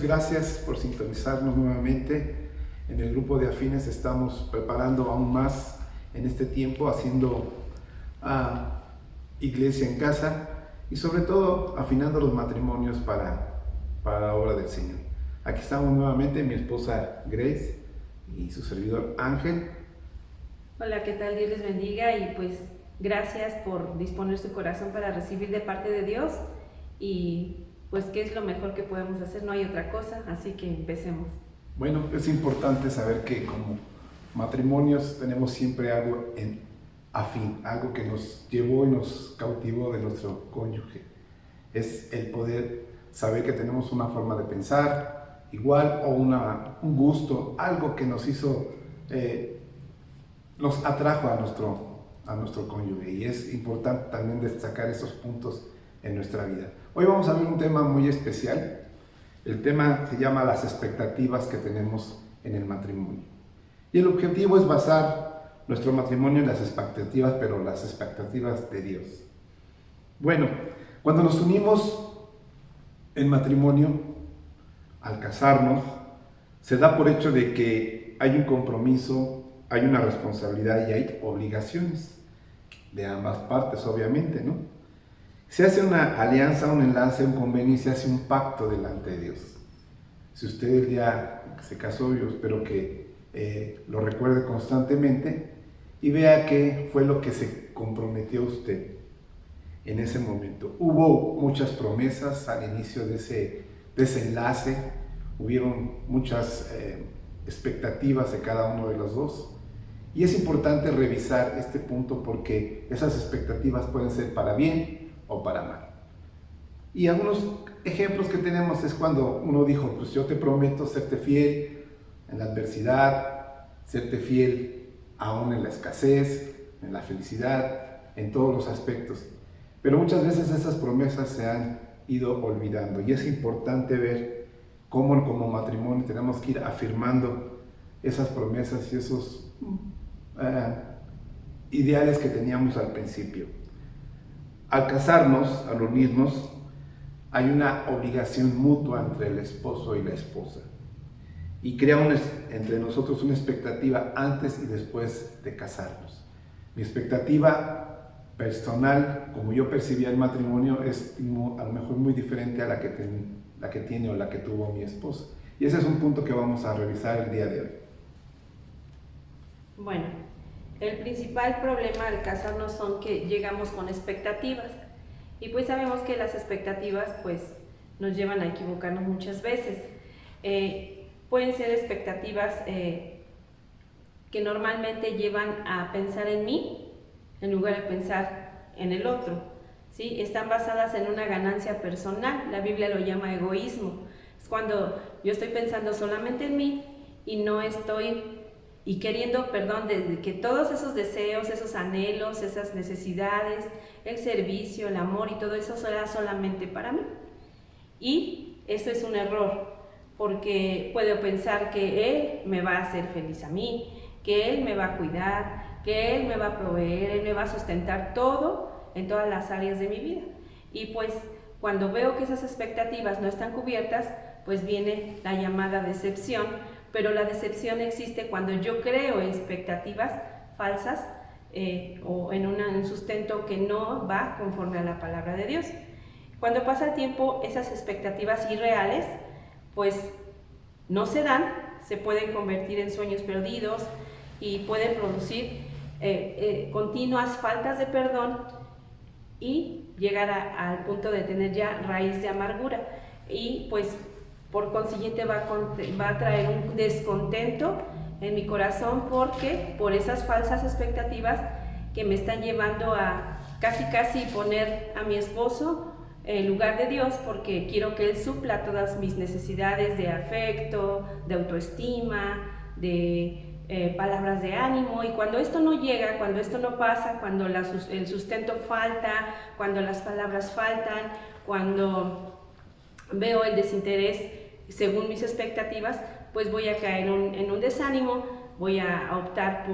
gracias por sintonizarnos nuevamente. En el grupo de afines estamos preparando aún más en este tiempo, haciendo iglesia en casa y sobre todo afinando los matrimonios para la obra del Señor. Aquí estamos nuevamente, mi esposa Grace y su servidor Ángel. Hola, ¿qué tal? Dios les bendiga y pues gracias por disponer su corazón para recibir de parte de Dios y pues qué es lo mejor que podemos hacer, no hay otra cosa, así que empecemos. Bueno, es importante saber que como matrimonios tenemos siempre algo en afín, algo que nos llevó y nos cautivó de nuestro cónyuge. Es el poder saber que tenemos una forma de pensar igual o un gusto, algo que nos hizo, nos atrajo a nuestro cónyuge, y es importante también destacar esos puntos en nuestra vida. Hoy vamos a ver un tema muy especial. El tema se llama las expectativas que tenemos en el matrimonio. Y el objetivo es basar nuestro matrimonio en las expectativas, pero las expectativas de Dios. Bueno, cuando nos unimos en matrimonio, al casarnos, se da por hecho de que hay un compromiso, hay una responsabilidad y hay obligaciones de ambas partes, obviamente, ¿no? Se hace una alianza, un enlace, un convenio y se hace un pacto delante de Dios. Si usted el día que se casó, yo espero que lo recuerde constantemente y vea qué fue lo que se comprometió usted en ese momento. Hubo muchas promesas al inicio de ese enlace, hubieron muchas expectativas de cada uno de los dos. Y es importante revisar este punto porque esas expectativas pueden ser para bien o para mal. Y algunos ejemplos que tenemos es cuando uno dijo, pues yo te prometo serte fiel en la adversidad, serte fiel aún en la escasez, en la felicidad, en todos los aspectos. Pero muchas veces esas promesas se han ido olvidando y es importante ver cómo como matrimonio tenemos que ir afirmando esas promesas y esos ideales que teníamos al principio. Al casarnos, al unirnos, hay una obligación mutua entre el esposo y la esposa y crea entre nosotros una expectativa antes y después de casarnos. Mi expectativa personal, como yo percibía el matrimonio, es a lo mejor muy diferente a la que tiene o la que tuvo mi esposa. Y ese es un punto que vamos a revisar el día de hoy. Bueno, el principal problema al casarnos son que llegamos con expectativas y pues sabemos que las expectativas pues nos llevan a equivocarnos muchas veces. Pueden ser expectativas que normalmente llevan a pensar en mí en lugar de pensar en el otro, ¿sí? Están basadas en una ganancia personal, la Biblia lo llama egoísmo. Es cuando yo estoy pensando solamente en mí y no estoy queriendo, de que todos esos deseos, esos anhelos, esas necesidades, el servicio, el amor y todo eso será solamente para mí. Y eso es un error, porque puedo pensar que Él me va a hacer feliz a mí, que Él me va a cuidar, que Él me va a proveer, Él me va a sustentar todo en todas las áreas de mi vida. Y pues cuando veo que esas expectativas no están cubiertas, pues viene la llamada decepción. Pero la decepción existe cuando yo creo expectativas falsas o en un sustento que no va conforme a la palabra de Dios. Cuando pasa el tiempo, esas expectativas irreales pues no se dan, se pueden convertir en sueños perdidos y pueden producir continuas faltas de perdón y llegar al punto de tener ya raíz de amargura y pues por consiguiente va a traer un descontento en mi corazón porque por esas falsas expectativas que me están llevando a casi poner a mi esposo en lugar de Dios porque quiero que Él supla todas mis necesidades de afecto, de autoestima, de palabras de ánimo, y cuando esto no llega, cuando esto no pasa, cuando el sustento falta, cuando las palabras faltan, cuando veo el desinterés según mis expectativas, pues voy a caer en un desánimo, voy a optar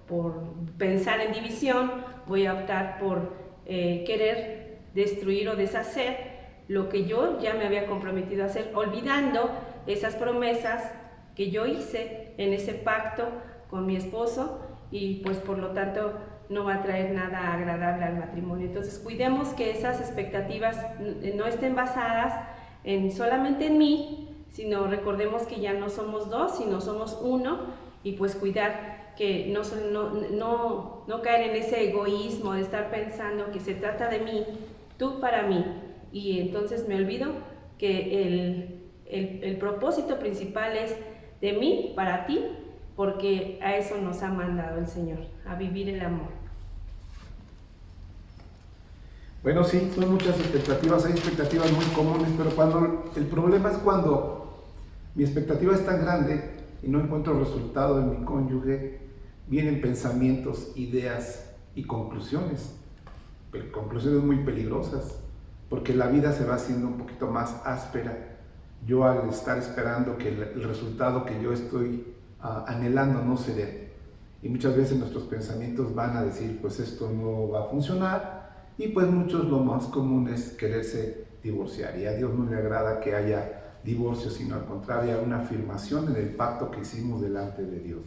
por pensar en división, voy a optar por querer destruir o deshacer lo que yo ya me había comprometido a hacer, olvidando esas promesas que yo hice en ese pacto con mi esposo y pues por lo tanto no va a traer nada agradable al matrimonio. Entonces cuidemos que esas expectativas no estén basadas solamente en mí, sino recordemos que ya no somos dos, sino somos uno, y pues cuidar que no caer en ese egoísmo de estar pensando que se trata de mí, tú para mí, y entonces me olvido que el propósito principal es de mí para ti, porque a eso nos ha mandado el Señor, a vivir el amor. Bueno, sí, son muchas expectativas, hay expectativas muy comunes, pero el problema es cuando mi expectativa es tan grande y no encuentro resultado en mi cónyuge, vienen pensamientos, ideas y conclusiones muy peligrosas, porque la vida se va haciendo un poquito más áspera. Yo al estar esperando que el resultado que yo estoy anhelando no se dé, y muchas veces nuestros pensamientos van a decir, pues esto no va a funcionar, y pues muchos lo más común es quererse divorciar, y a Dios no le agrada que haya divorcio, sino al contrario, una afirmación en el pacto que hicimos delante de Dios.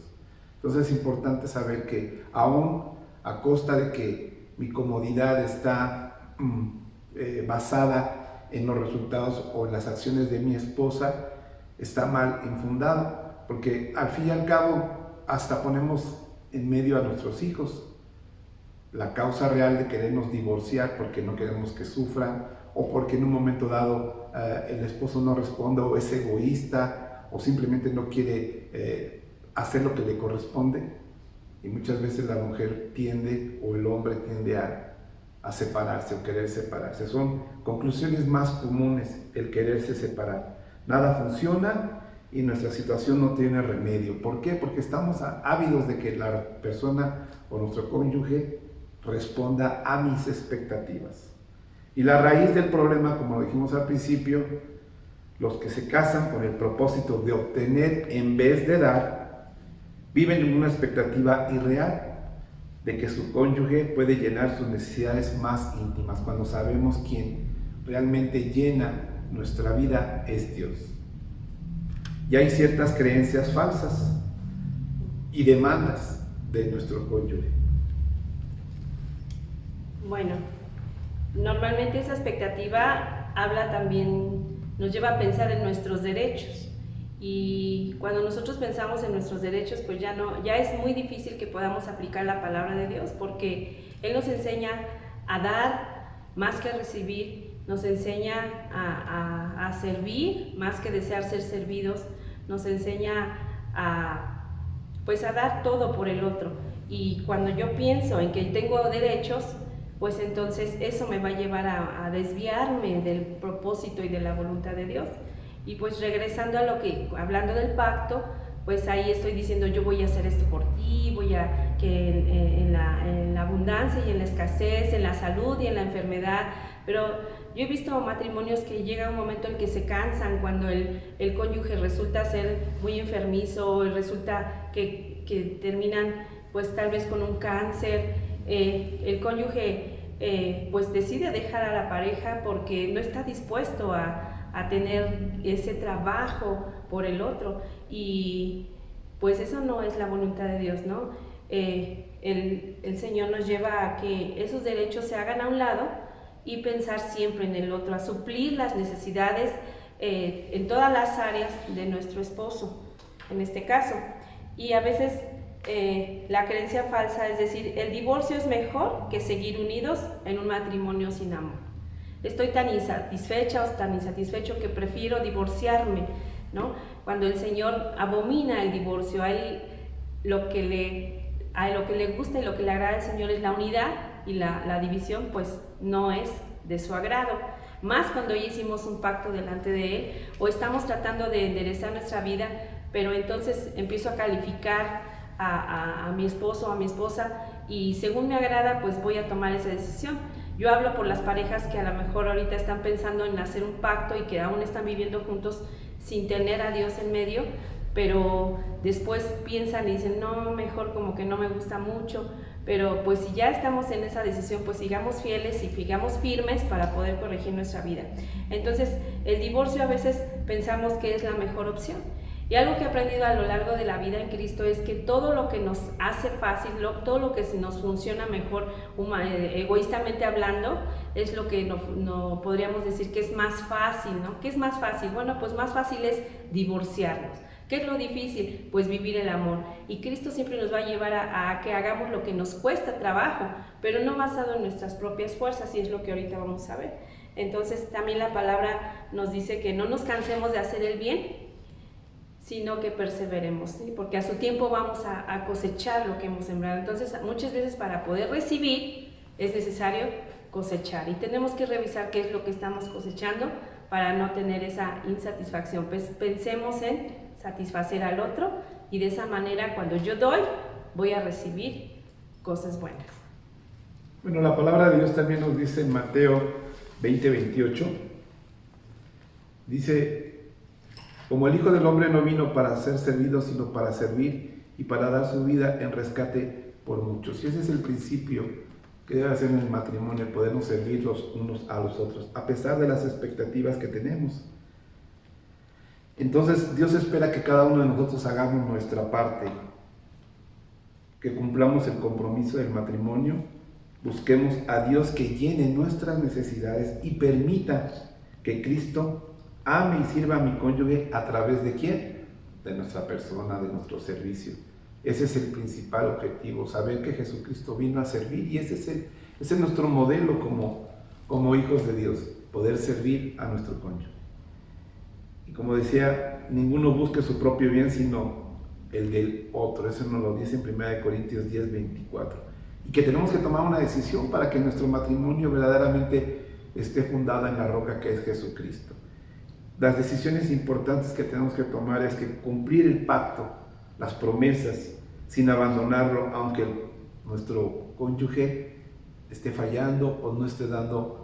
Entonces es importante saber que aún a costa de que mi comodidad está basada en los resultados o en las acciones de mi esposa, está mal infundado, porque al fin y al cabo hasta ponemos en medio a nuestros hijos. La causa real de querernos divorciar porque no queremos que sufran, o porque en un momento dado el esposo no responde, o es egoísta, o simplemente no quiere hacer lo que le corresponde, y muchas veces la mujer tiende o el hombre tiende a separarse o querer separarse. Son conclusiones más comunes el quererse separar. Nada funciona y nuestra situación no tiene remedio. ¿Por qué? Porque estamos ávidos de que la persona o nuestro cónyuge responda a mis expectativas. Y la raíz del problema, como lo dijimos al principio, los que se casan con el propósito de obtener en vez de dar, viven en una expectativa irreal de que su cónyuge puede llenar sus necesidades más íntimas, cuando sabemos quién realmente llena nuestra vida es Dios. Y hay ciertas creencias falsas y demandas de nuestro cónyuge. Bueno, normalmente esa expectativa nos lleva a pensar en nuestros derechos, y cuando nosotros pensamos en nuestros derechos, pues ya es muy difícil que podamos aplicar la palabra de Dios, porque Él nos enseña a dar más que a recibir, nos enseña a servir más que desear ser servidos, nos enseña a dar todo por el otro. Y cuando yo pienso en que tengo derechos, pues entonces eso me va a llevar a desviarme del propósito y de la voluntad de Dios. Y pues regresando hablando del pacto, pues ahí estoy diciendo, yo voy a hacer esto por ti, que en la abundancia y en la escasez, en la salud y en la enfermedad. Pero yo he visto matrimonios que llega un momento en que se cansan cuando el cónyuge resulta ser muy enfermizo, y resulta que terminan pues tal vez con un cáncer. El cónyuge pues decide dejar a la pareja porque no está dispuesto a tener ese trabajo por el otro, y pues eso no es la voluntad de Dios, ¿no? El Señor nos lleva a que esos derechos se hagan a un lado y pensar siempre en el otro, a suplir las necesidades en todas las áreas de nuestro esposo, en este caso. Y a veces la creencia falsa es decir, el divorcio es mejor que seguir unidos en un matrimonio sin amor. Estoy tan insatisfecha o tan insatisfecho que prefiero divorciarme, ¿no? Cuando el Señor abomina el divorcio, a Él lo que le gusta y lo que le agrada al Señor es la unidad, y la división pues no es de su agrado. Más cuando ya hicimos un pacto delante de Él, o estamos tratando de enderezar nuestra vida, pero entonces empiezo a calificar a mi esposo o a mi esposa, y según me agrada pues voy a tomar esa decisión. Yo hablo por las parejas que a lo mejor ahorita están pensando en hacer un pacto y que aún están viviendo juntos sin tener a Dios en medio, pero después piensan y dicen, no, mejor como que no me gusta mucho. Pero pues si ya estamos en esa decisión, pues sigamos fieles y sigamos firmes para poder corregir nuestra vida. Entonces, el divorcio a veces pensamos que es la mejor opción. Y algo que he aprendido a lo largo de la vida en Cristo es que todo lo que nos hace fácil, todo lo que nos funciona mejor, egoístamente hablando, es lo que no podríamos decir que es más fácil, ¿no? ¿Qué es más fácil? Bueno, pues más fácil es divorciarnos. ¿Qué es lo difícil? Pues vivir el amor. Y Cristo siempre nos va a llevar a que hagamos lo que nos cuesta trabajo, pero no basado en nuestras propias fuerzas, y es lo que ahorita vamos a ver. Entonces también la palabra nos dice que no nos cansemos de hacer el bien, sino que perseveremos, ¿sí? Porque a su tiempo vamos a cosechar lo que hemos sembrado. Entonces muchas veces para poder recibir es necesario cosechar, y tenemos que revisar qué es lo que estamos cosechando para no tener esa insatisfacción. Pues pensemos en satisfacer al otro, y de esa manera cuando yo doy, voy a recibir cosas buenas. Bueno, la palabra de Dios también nos dice en Mateo 20:28, dice: como el Hijo del Hombre no vino para ser servido, sino para servir y para dar su vida en rescate por muchos. Y ese es el principio que debe hacer en el matrimonio, podernos servir los unos a los otros, a pesar de las expectativas que tenemos. Entonces Dios espera que cada uno de nosotros hagamos nuestra parte, que cumplamos el compromiso del matrimonio, busquemos a Dios que llene nuestras necesidades y permita que Cristo ame y sirva a mi cónyuge a través de ¿quién? De nuestra persona, de nuestro servicio. Ese es el principal objetivo, saber que Jesucristo vino a servir, y ese es nuestro modelo como hijos de Dios, poder servir a nuestro cónyuge. Y como decía, ninguno busque su propio bien, sino el del otro. Eso nos lo dice en 1 Corintios 10:24. Y que tenemos que tomar una decisión para que nuestro matrimonio verdaderamente esté fundado en la roca que es Jesucristo. Las decisiones importantes que tenemos que tomar es que cumplir el pacto, las promesas, sin abandonarlo, aunque nuestro cónyuge esté fallando o no esté dando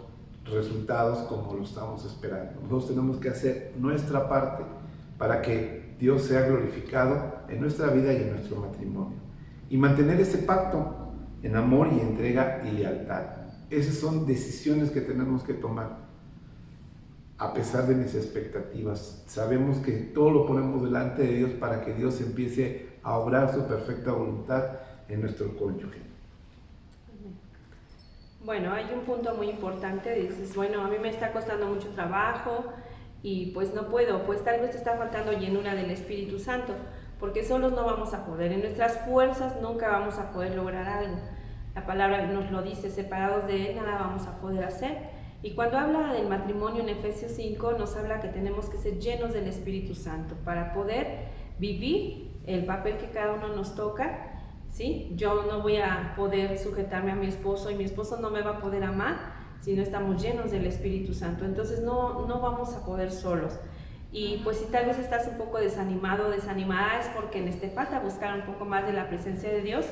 resultados como lo estamos esperando. Nosotros tenemos que hacer nuestra parte para que Dios sea glorificado en nuestra vida y en nuestro matrimonio, y mantener ese pacto en amor y entrega y lealtad. Esas son decisiones que tenemos que tomar a pesar de mis expectativas. Sabemos que todo lo ponemos delante de Dios para que Dios empiece a obrar su perfecta voluntad en nuestro cónyuge. Bueno, hay un punto muy importante. Dices, bueno, a mí me está costando mucho trabajo y pues no puedo, pues tal vez te está faltando llenura del Espíritu Santo, porque solos no vamos a poder, en nuestras fuerzas nunca vamos a poder lograr algo. La palabra nos lo dice, separados de Él nada vamos a poder hacer. Y cuando habla del matrimonio en Efesios 5, nos habla que tenemos que ser llenos del Espíritu Santo para poder vivir el papel que cada uno nos toca. ¿Sí? Yo no voy a poder sujetarme a mi esposo, y mi esposo no me va a poder amar si no estamos llenos del Espíritu Santo. Entonces no vamos a poder solos. Y pues si tal vez estás un poco desanimado o desanimada, es porque te falta buscar un poco más de la presencia de Dios,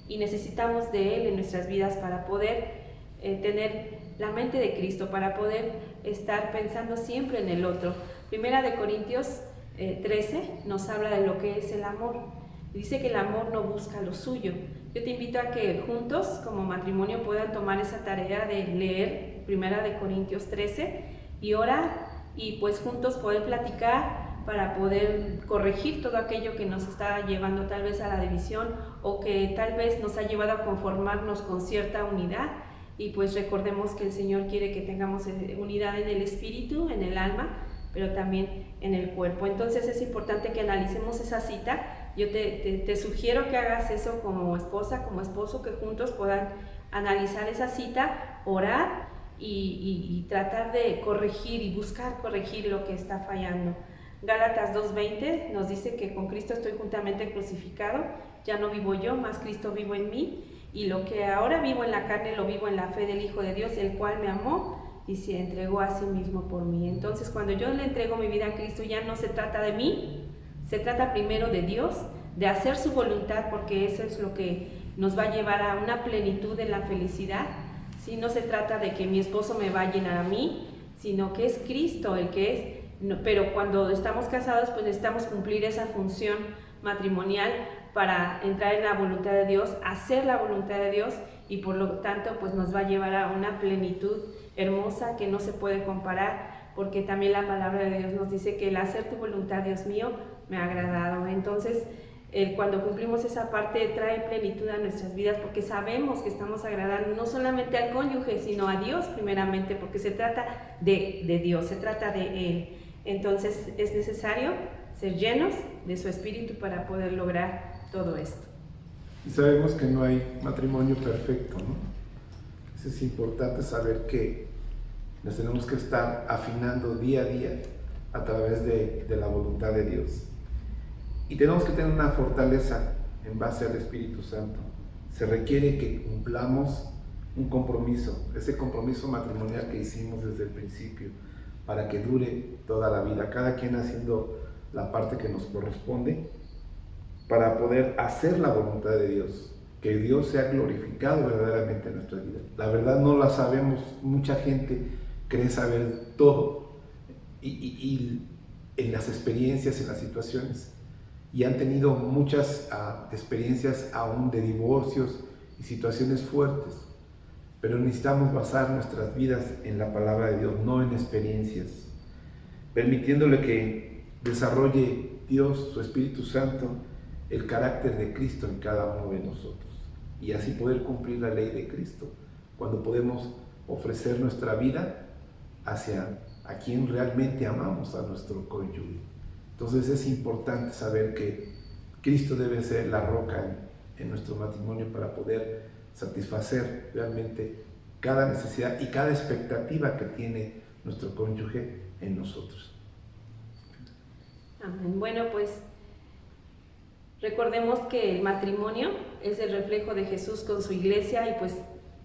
y necesitamos de Él en nuestras vidas para poder tener la mente de Cristo, para poder estar pensando siempre en el otro. Primera de Corintios 13 nos habla de lo que es el amor. Dice que el amor no busca lo suyo. Yo te invito a que juntos, como matrimonio, puedan tomar esa tarea de leer 1 Corintios 13 y orar, y pues juntos poder platicar para poder corregir todo aquello que nos está llevando tal vez a la división, o que tal vez nos ha llevado a conformarnos con cierta unidad. Y pues recordemos que el Señor quiere que tengamos unidad en el espíritu, en el alma, pero también en el cuerpo. Entonces es importante que analicemos esa cita. Yo te sugiero que hagas eso como esposa, como esposo, que juntos puedan analizar esa cita, orar y tratar de corregir y buscar corregir lo que está fallando. Gálatas 2:20 nos dice que con Cristo estoy juntamente crucificado, ya no vivo yo, mas Cristo vivo en mí, y lo que ahora vivo en la carne lo vivo en la fe del Hijo de Dios, el cual me amó y se entregó a sí mismo por mí. Entonces cuando yo le entrego mi vida a Cristo, ya no se trata de mí, se trata primero de Dios, de hacer su voluntad, porque eso es lo que nos va a llevar a una plenitud en la felicidad. ¿Sí? No se trata de que mi esposo me va a llenar a mí, sino que es Cristo el que es pero cuando estamos casados pues necesitamos cumplir esa función matrimonial para entrar en la voluntad de Dios, hacer la voluntad de Dios, y por lo tanto pues nos va a llevar a una plenitud hermosa que no se puede comparar, porque también la palabra de Dios nos dice que el hacer tu voluntad, Dios mío, me ha agradado. Entonces cuando cumplimos esa parte trae plenitud a nuestras vidas, porque sabemos que estamos agradando no solamente al cónyuge, sino a Dios primeramente, porque se trata de Dios, se trata de Él. Entonces es necesario ser llenos de su Espíritu para poder lograr todo esto. Y sabemos que no hay matrimonio perfecto, ¿no? Eso es importante saber que nos tenemos que estar afinando día a día a través de la voluntad de Dios. Y tenemos que tener una fortaleza en base al Espíritu Santo. Se requiere que cumplamos un compromiso, ese compromiso matrimonial que hicimos desde el principio, para que dure toda la vida, cada quien haciendo la parte que nos corresponde, para poder hacer la voluntad de Dios, que Dios sea glorificado verdaderamente en nuestra vida. La verdad no la sabemos, mucha gente cree saber todo, y en las experiencias, en las situaciones, y han tenido muchas experiencias aún de divorcios y situaciones fuertes, pero necesitamos basar nuestras vidas en la palabra de Dios, no en experiencias, permitiéndole que desarrolle Dios, su Espíritu Santo, el carácter de Cristo en cada uno de nosotros, y así poder cumplir la ley de Cristo, cuando podemos ofrecer nuestra vida hacia a quien realmente amamos, a nuestro cónyuge. Entonces es importante saber que Cristo debe ser la roca en nuestro matrimonio para poder satisfacer realmente cada necesidad y cada expectativa que tiene nuestro cónyuge en nosotros. Amén. Bueno, pues recordemos que el matrimonio es el reflejo de Jesús con su iglesia, y pues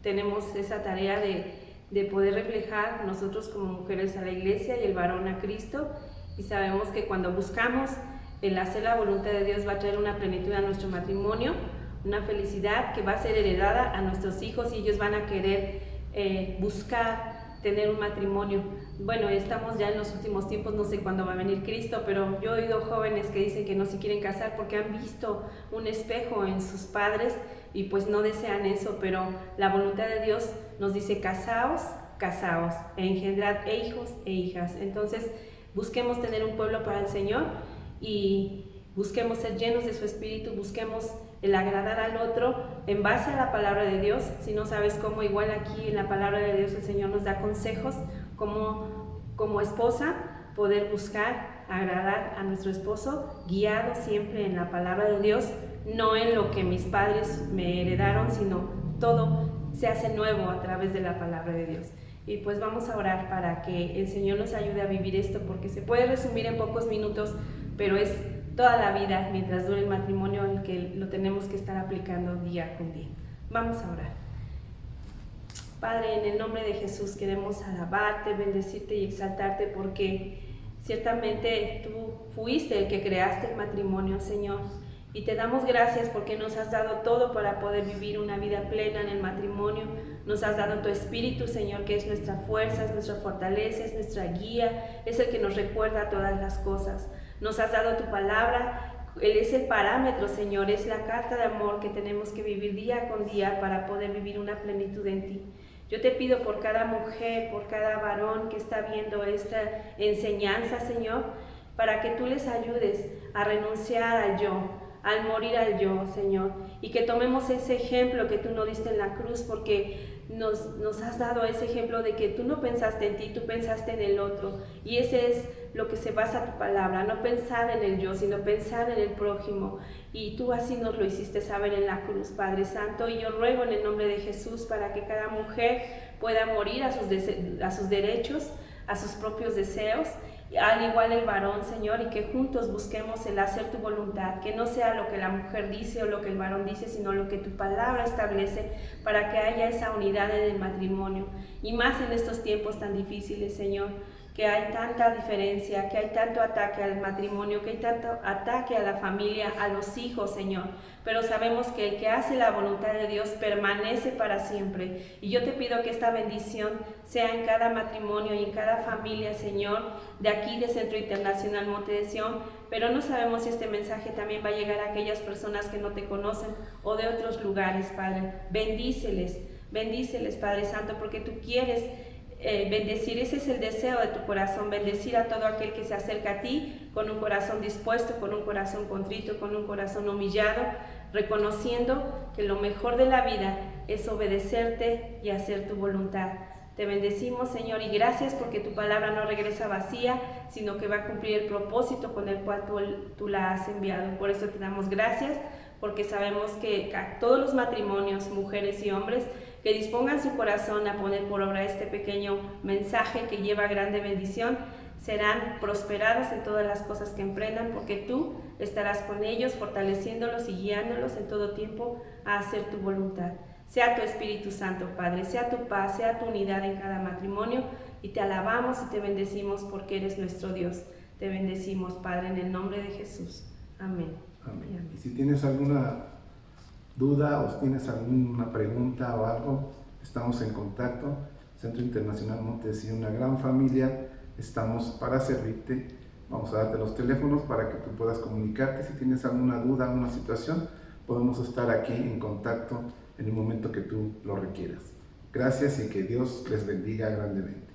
tenemos esa tarea de poder reflejar nosotros como mujeres a la iglesia y el varón a Cristo. Y sabemos que cuando buscamos el hacer la voluntad de Dios va a traer una plenitud a nuestro matrimonio, una felicidad que va a ser heredada a nuestros hijos, y ellos van a querer buscar tener un matrimonio. Bueno, estamos ya en los últimos tiempos, no sé cuándo va a venir Cristo, pero yo he oído jóvenes que dicen que no se quieren casar porque han visto un espejo en sus padres y pues no desean eso, pero la voluntad de Dios nos dice casaos, casaos, e engendrad hijos e hijas. Entonces busquemos tener un pueblo para el Señor y busquemos ser llenos de su Espíritu, busquemos el agradar al otro en base a la palabra de Dios. Si no sabes cómo, igual aquí en la palabra de Dios el Señor nos da consejos como esposa poder buscar agradar a nuestro esposo, guiado siempre en la palabra de Dios, no en lo que mis padres me heredaron, sino todo se hace nuevo a través de la palabra de Dios. Y pues vamos a orar para que el Señor nos ayude a vivir esto, porque se puede resumir en pocos minutos, pero es toda la vida, mientras dure el matrimonio, en que lo tenemos que estar aplicando día con día. Vamos a orar. Padre, en el nombre de Jesús queremos alabarte, bendecirte y exaltarte, porque ciertamente tú fuiste el que creaste el matrimonio, Señor. Y te damos gracias porque nos has dado todo para poder vivir una vida plena en el matrimonio. Nos has dado tu Espíritu, Señor, que es nuestra fuerza, es nuestra fortaleza, es nuestra guía, es el que nos recuerda todas las cosas. Nos has dado tu palabra, Él es el parámetro, Señor, es la carta de amor que tenemos que vivir día con día para poder vivir una plenitud en ti. Yo te pido por cada mujer, por cada varón que está viendo esta enseñanza, Señor, para que tú les ayudes a renunciar al yo, al morir al yo, Señor, y que tomemos ese ejemplo que tú nos diste en la cruz, porque nos has dado ese ejemplo de que tú no pensaste en ti, tú pensaste en el otro, y ese es lo que se basa tu palabra, no pensar en el yo, sino pensar en el prójimo, y tú así nos lo hiciste saber en la cruz, Padre Santo, y yo ruego en el nombre de Jesús para que cada mujer pueda morir a sus derechos, a sus propios deseos, al igual el varón, Señor, y que juntos busquemos el hacer tu voluntad, que no sea lo que la mujer dice o lo que el varón dice, sino lo que tu palabra establece, para que haya esa unidad en el matrimonio, y más en estos tiempos tan difíciles, Señor, que hay tanta diferencia, que hay tanto ataque al matrimonio, que hay tanto ataque a la familia, a los hijos, Señor. Pero sabemos que el que hace la voluntad de Dios permanece para siempre. Y yo te pido que esta bendición sea en cada matrimonio y en cada familia, Señor, de aquí de Centro Internacional Monte de Sión. Pero no sabemos si este mensaje también va a llegar a aquellas personas que no te conocen o de otros lugares, Padre. Bendíceles, Padre Santo, porque tú quieres bendecir. Ese es el deseo de tu corazón, bendecir a todo aquel que se acerca a ti con un corazón dispuesto, con un corazón contrito, con un corazón humillado, reconociendo que lo mejor de la vida es obedecerte y hacer tu voluntad. Te bendecimos, Señor, y gracias porque tu palabra no regresa vacía, sino que va a cumplir el propósito con el cual tú la has enviado. Por eso te damos gracias, porque sabemos que a todos los matrimonios, mujeres y hombres, que dispongan su corazón a poner por obra este pequeño mensaje que lleva grande bendición, serán prosperados en todas las cosas que emprendan, porque tú estarás con ellos, fortaleciéndolos y guiándolos en todo tiempo a hacer tu voluntad. Sea tu Espíritu Santo, Padre, sea tu paz, sea tu unidad en cada matrimonio, y te alabamos y te bendecimos porque eres nuestro Dios. Te bendecimos, Padre, en el nombre de Jesús. Amén. Amén. Y si tienes alguna duda o si tienes alguna pregunta o algo, estamos en contacto. Centro Internacional Monte de Sión, una gran familia, estamos para servirte. Vamos a darte los teléfonos para que tú puedas comunicarte. Si tienes alguna duda, alguna situación, podemos estar aquí en contacto en el momento que tú lo requieras. Gracias y que Dios les bendiga grandemente.